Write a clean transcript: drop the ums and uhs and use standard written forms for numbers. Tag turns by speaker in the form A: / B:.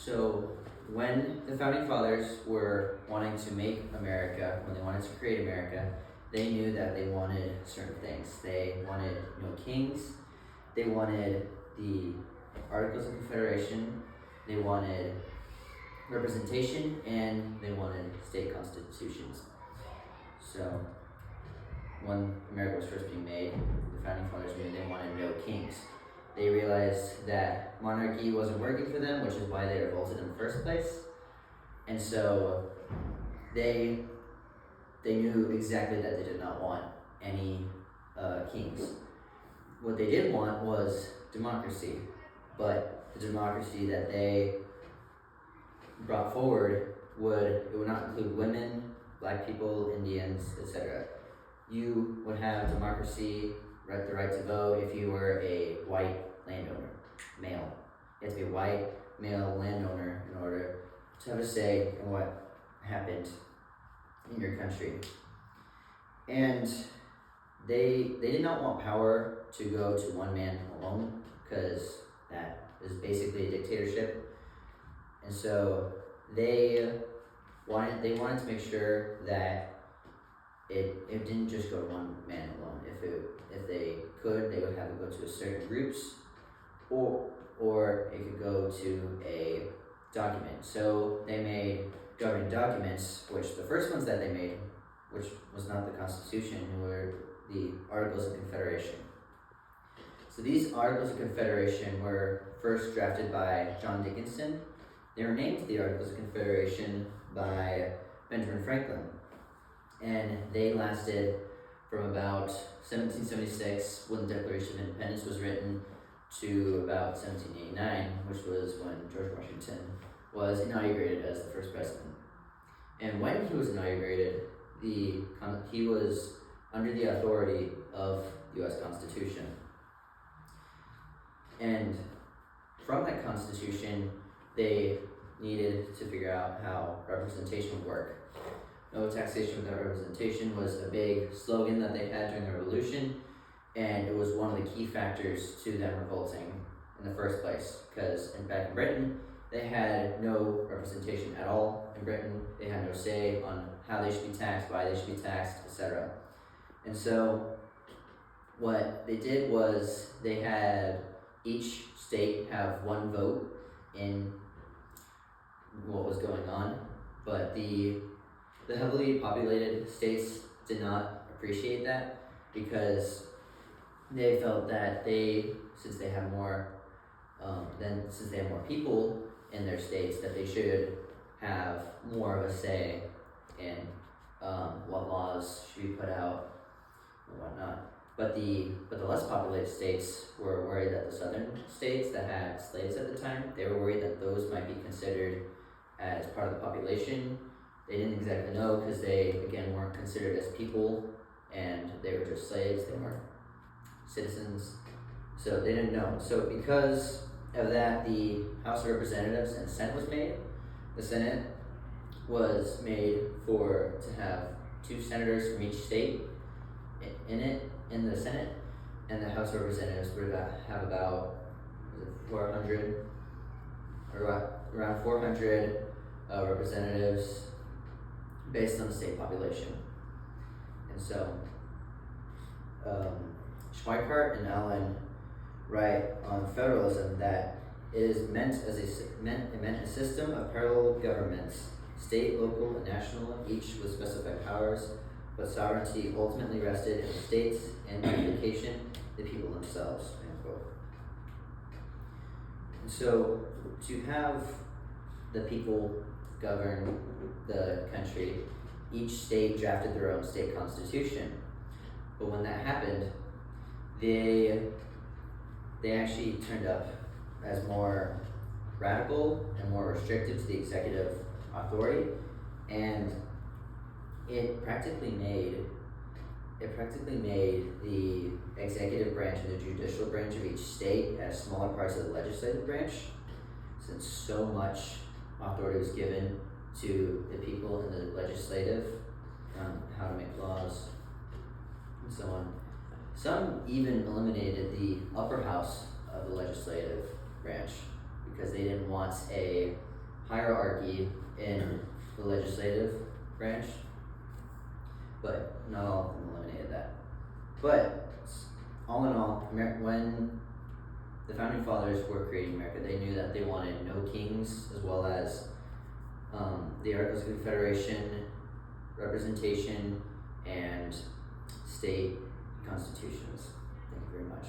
A: So when the founding fathers were wanting to make America, when they wanted to create America, they knew that they wanted certain things. They wanted no kings, they wanted the Articles of Confederation, they wanted representation, and they wanted state constitutions. So when America was first being made, the founding fathers knew they wanted no kings. They realized that monarchy wasn't working for them, which is why they revolted in the first place. And so they knew exactly that they did not want any kings. What they did want was democracy, but the democracy that they brought forward would not include women, black people, Indians, etc. You would have democracy, the right to vote if you were a white landowner, male. You had to be a white male landowner in order to have a say in what happened in your country. And they did not want power to go to one man alone, because that is basically a dictatorship. And so they wanted to make sure that it didn't just go to one man alone. If they could, they would have it go to certain groups, or it could go to a document. So they made governing documents, which the first ones that they made, which was not the Constitution, were the Articles of Confederation. So these Articles of Confederation were first drafted by John Dickinson. They were named the Articles of Confederation by Benjamin Franklin, and they lasted from about 1776, when the Declaration of Independence was written, to about 1789, which was when George Washington was inaugurated as the first president. And when he was inaugurated, he was under the authority of the U.S. Constitution. And from that Constitution, they needed to figure out how representation would work. No taxation without representation was a big slogan that they had during the Revolution, and it was one of the key factors to them revolting in the first place, because back in Britain, they had no representation at all. In Britain, they had no say on how they should be taxed, why they should be taxed, etc. And so what they did was they had each state have one vote in what was going on, but the heavily populated states did not appreciate that, because they felt that since they have more people in their states, that they should have more of a say in what laws should be put out and whatnot. But the less populated states were worried that the southern states that had slaves at the time, they were worried that those might be considered as part of the population. They didn't exactly know, because they, again, weren't considered as people, and they were just slaves, they weren't citizens, so they didn't know. So because of that, the House of Representatives and Senate was made. The Senate was made to have 2 senators from each state in the Senate, and the House of Representatives would have about 400, or around 400 representatives based on the state population. And so Schweikart and Allen write on federalism that it meant a system of parallel governments, state, local, and national, each with specified powers, but sovereignty ultimately rested in the states, and by implication, the people themselves. End quote. And so to have the people govern the country, each state drafted their own state constitution. But when that happened, they actually turned up as more radical and more restrictive to the executive authority, and it practically made the executive branch and the judicial branch of each state as smaller parts of the legislative branch, since so much authority was given to the people in the legislative on how to make laws and so on. Some even eliminated the upper house of the legislative branch, because they didn't want a hierarchy in the legislative branch, but not all of them eliminated that. But all in all, when the founding fathers were creating America, they knew that they wanted no kings, as well as the Articles of Confederation, representation, and state constitutions. Thank you very much.